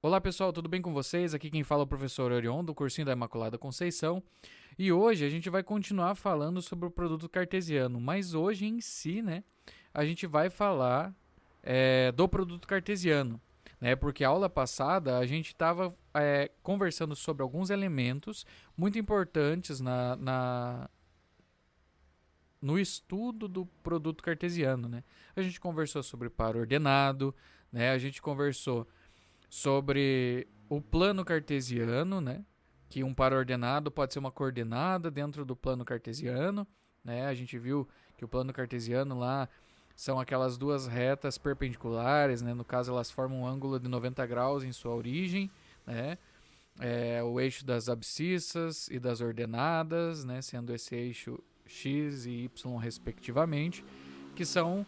Olá pessoal, tudo bem com vocês? Aqui quem fala é o professor Orion, do cursinho da Imaculada Conceição. E hoje a gente vai continuar falando sobre o produto cartesiano, mas hoje em si, né, a gente vai falar do produto cartesiano, né, porque a aula passada a gente estava conversando sobre alguns elementos muito importantes no estudo do produto cartesiano, né. A gente conversou sobre par ordenado, né, a gente conversou sobre o plano cartesiano, né? Que um par ordenado pode ser uma coordenada dentro do plano cartesiano, né? A gente viu que o plano cartesiano lá são aquelas duas retas perpendiculares, né? No caso, elas formam um ângulo de 90 graus em sua origem, né? O eixo das abscissas e das ordenadas, né? Sendo esse eixo x e y respectivamente, que são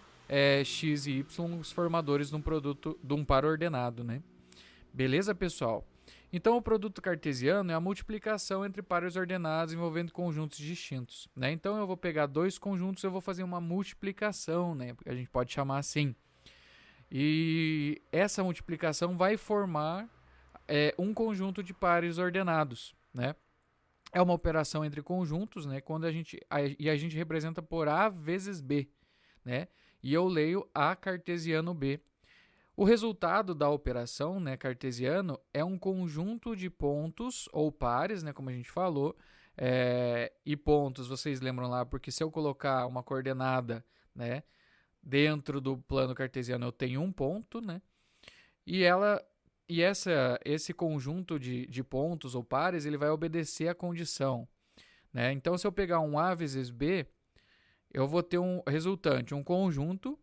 x e y os formadores de um produto de um par ordenado, né? Beleza, pessoal? Então, o produto cartesiano é a multiplicação entre pares ordenados envolvendo conjuntos distintos, né? Então, eu vou pegar dois conjuntos e eu vou fazer uma multiplicação, né? A gente pode chamar assim. E essa multiplicação vai formar um conjunto de pares ordenados, né? É uma operação entre conjuntos, né? Quando a gente representa por A vezes B, né? E eu leio A cartesiano B. O resultado da operação, né, cartesiano, é um conjunto de pontos ou pares, né, como a gente falou, e pontos, vocês lembram lá, porque se eu colocar uma coordenada, né, dentro do plano cartesiano eu tenho um ponto, né, e esse conjunto de pontos ou pares, ele vai obedecer à condição, né. Então, se eu pegar um A vezes B, eu vou ter um resultante, um conjunto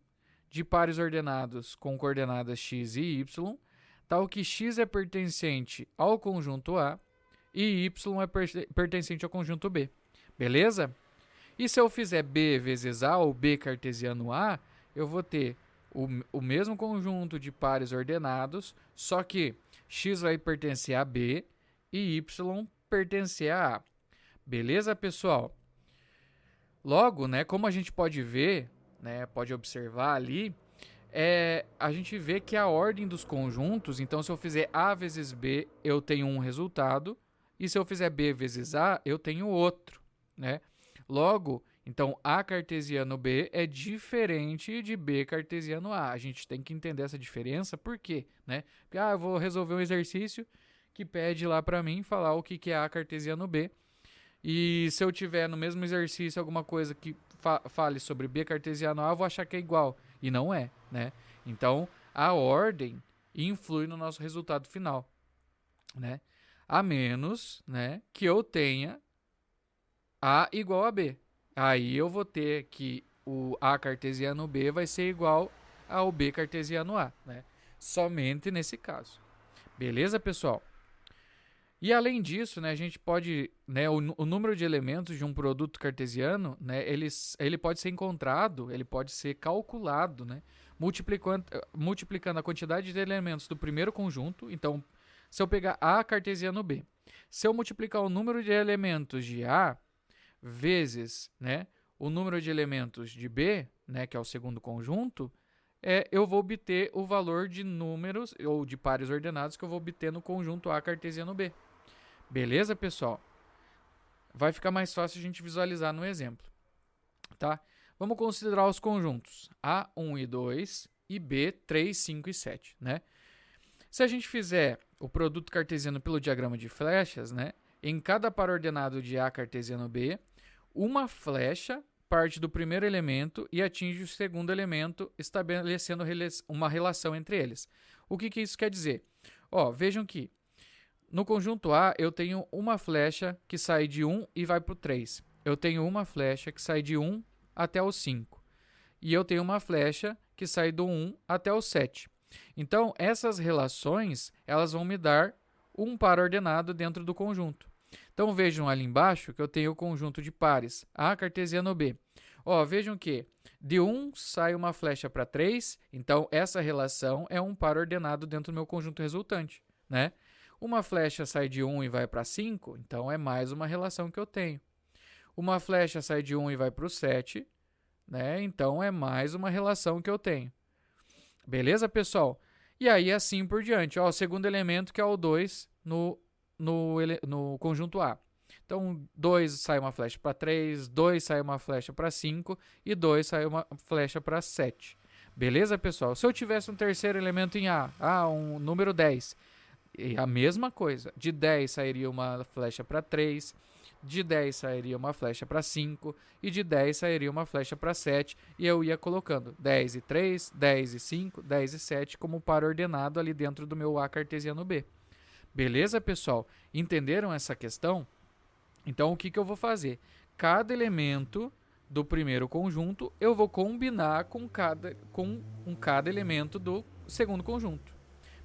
de pares ordenados com coordenadas x e y, tal que x é pertencente ao conjunto A e y é pertencente ao conjunto B. Beleza? E se eu fizer B vezes A ou B cartesiano A, eu vou ter o mesmo conjunto de pares ordenados, só que x vai pertencer a B e y pertencer a A. Beleza, pessoal? Logo, né, como a gente pode ver, né, pode observar ali, a gente vê que a ordem dos conjuntos, então se eu fizer A vezes B, eu tenho um resultado, e se eu fizer B vezes A, eu tenho outro, né? Logo, então A cartesiano B é diferente de B cartesiano A. A gente tem que entender essa diferença, por quê? Né? Porque eu vou resolver um exercício que pede lá para mim falar o que é A cartesiano B, e se eu tiver no mesmo exercício alguma coisa que fale sobre B cartesiano A, eu vou achar que é igual. E não é, né? Então, a ordem influi no nosso resultado final, né? A menos, né, que eu tenha A igual a B. Aí eu vou ter que o A cartesiano B vai ser igual ao B cartesiano A, né? Somente nesse caso. Beleza, pessoal? E além disso, né, a gente pode, né, o número de elementos de um produto cartesiano, né, ele pode ser encontrado, ele pode ser calculado, né, multiplicando a quantidade de elementos do primeiro conjunto. Então, se eu pegar A cartesiano B, se eu multiplicar o número de elementos de A vezes, né, o número de elementos de B, né, que é o segundo conjunto, eu vou obter o valor de números ou de pares ordenados que eu vou obter no conjunto A cartesiano B. Beleza, pessoal? Vai ficar mais fácil a gente visualizar no exemplo, tá? Vamos considerar os conjuntos A1 e 2 e B3, 5 e 7, né? Se a gente fizer o produto cartesiano pelo diagrama de flechas, né? Em cada par ordenado de A cartesiano B, uma flecha parte do primeiro elemento e atinge o segundo elemento, estabelecendo uma relação entre eles. O que isso quer dizer? Vejam que no conjunto A, eu tenho uma flecha que sai de 1 e vai para o 3. Eu tenho uma flecha que sai de 1 até o 5. E eu tenho uma flecha que sai do 1 até o 7. Então, essas relações, elas vão me dar um par ordenado dentro do conjunto. Então, vejam ali embaixo que eu tenho o conjunto de pares A cartesiano B. Vejam que de 1 sai uma flecha para 3, então essa relação é um par ordenado dentro do meu conjunto resultante, né? Uma flecha sai de 1 e vai para 5, então é mais uma relação que eu tenho. Uma flecha sai de 1 e vai para o 7, né? Então é mais uma relação que eu tenho. Beleza, pessoal? E aí assim por diante. Ó, o segundo elemento que é o 2 no conjunto A. Então, 2 sai uma flecha para 3, 2 sai uma flecha para 5 e 2 sai uma flecha para 7. Beleza, pessoal? Se eu tivesse um terceiro elemento em A, um número 10, e a mesma coisa. De 10 sairia uma flecha para 3, de 10 sairia uma flecha para 5 e de 10 sairia uma flecha para 7 e eu ia colocando 10 e 3, 10 e 5, 10 e 7 como par ordenado ali dentro do meu A cartesiano B. Beleza, pessoal? Entenderam essa questão? Então, o que eu vou fazer? Cada elemento do primeiro conjunto eu vou combinar com cada elemento do segundo conjunto.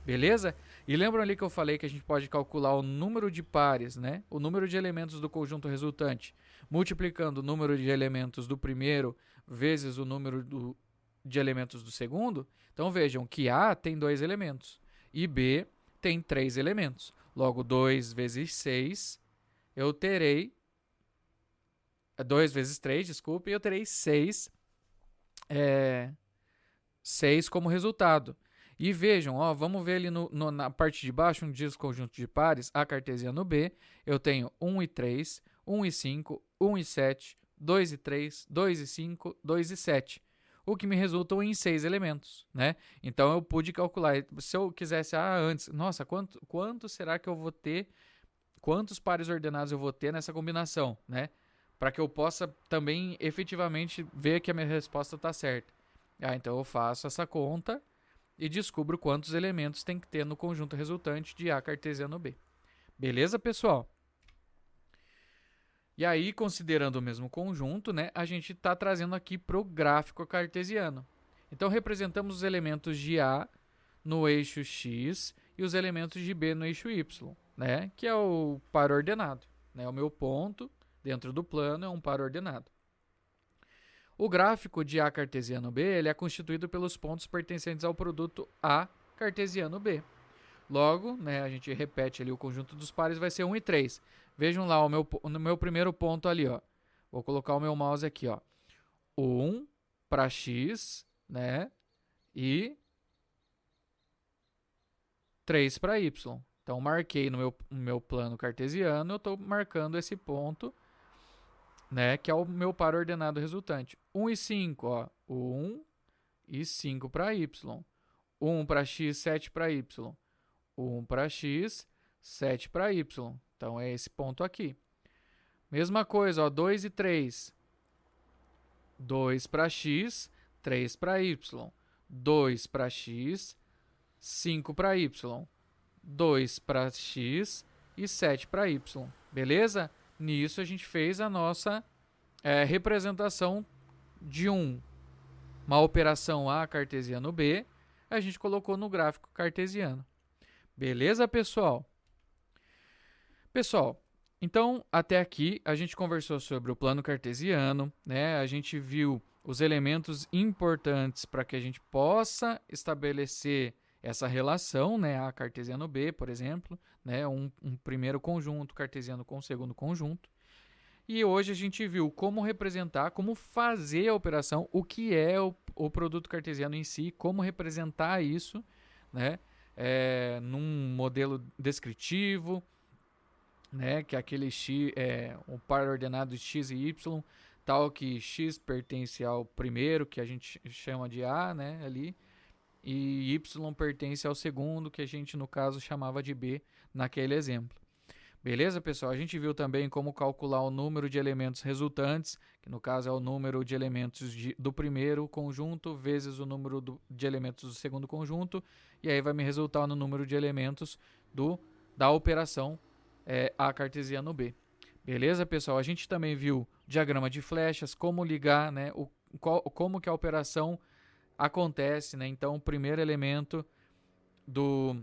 Beleza? E lembram ali que eu falei que a gente pode calcular o número de pares, né? O número de elementos do conjunto resultante, multiplicando o número de elementos do primeiro vezes o número de elementos do segundo. Então vejam que A tem 2 elementos e B tem 3 elementos. Logo, 2 vezes 6, eu terei 2 vezes 3, desculpe, eu terei 6 como resultado. E vejam, ó, vamos ver ali na parte de baixo, onde diz conjunto de pares, A cartesiano B, eu tenho 1 e 3, 1 e 5, 1 e 7, 2 e 3, 2 e 5, 2 e 7, o que me resultam em 6 elementos, né? Então, eu pude calcular, se eu quisesse, antes, nossa, quanto será que eu vou ter, quantos pares ordenados eu vou ter nessa combinação, né? Para que eu possa também efetivamente ver que a minha resposta está certa. Então, eu faço essa conta e descubro quantos elementos tem que ter no conjunto resultante de A cartesiano B. Beleza, pessoal? E aí, considerando o mesmo conjunto, né, a gente está trazendo aqui para o gráfico cartesiano. Então, representamos os elementos de A no eixo X e os elementos de B no eixo Y, né, que é o par ordenado. Né, o meu ponto dentro do plano é um par ordenado. O gráfico de A cartesiano B ele é constituído pelos pontos pertencentes ao produto A cartesiano B. Logo, né, a gente repete ali o conjunto dos pares, vai ser 1 e 3. Vejam lá no meu primeiro ponto ali, ó. Vou colocar o meu mouse aqui, ó. 1 para X, né, e 3 para Y. Então, marquei no meu plano cartesiano, eu estou marcando esse ponto, né, que é o meu par ordenado resultante. 1 e 5, ó, 1 e 5 para Y. 1 para X, 7 para Y. 1 para X, 7 para Y. Então, é esse ponto aqui. Mesma coisa, ó, 2 e 3. 2 para X, 3 para Y. 2 para X, 5 para Y. 2 para X e 7 para Y. Beleza? Nisso a gente fez a nossa representação de uma operação A cartesiano B, a gente colocou no gráfico cartesiano. Beleza, pessoal? Pessoal, então até aqui a gente conversou sobre o plano cartesiano, né? A gente viu os elementos importantes para que a gente possa estabelecer essa relação, né? A cartesiano B, por exemplo, né? Um primeiro conjunto cartesiano com o segundo conjunto. E hoje a gente viu como representar, como fazer a operação, o que é o produto cartesiano em si, como representar isso, né? Num modelo descritivo, né? Que é aquele x, o par ordenado de x e y, tal que x pertence ao primeiro, que a gente chama de A, né? Ali, e y pertence ao segundo, que a gente no caso chamava de B naquele exemplo. Beleza, pessoal? A gente viu também como calcular o número de elementos resultantes, que no caso é o número de elementos do primeiro conjunto vezes o número de elementos do segundo conjunto, e aí vai me resultar no número de elementos da operação A cartesiano B. Beleza, pessoal? A gente também viu diagrama de flechas, como ligar, né, como que a operação acontece, né? Então, o primeiro elemento do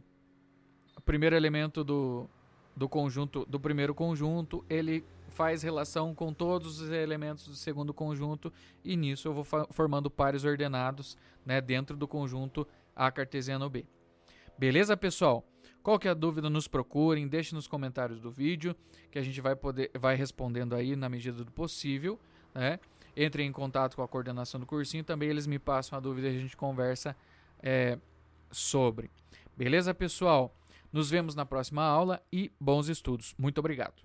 conjunto, do primeiro conjunto, ele faz relação com todos os elementos do segundo conjunto e nisso eu vou formando pares ordenados, né, dentro do conjunto A cartesiano B. Beleza, pessoal? Qualquer dúvida nos procurem, deixe nos comentários do vídeo que a gente vai respondendo aí na medida do possível, né? Entre em contato com a coordenação do cursinho, também eles me passam a dúvida e a gente conversa sobre. Beleza, pessoal? Nos vemos na próxima aula e bons estudos. Muito obrigado.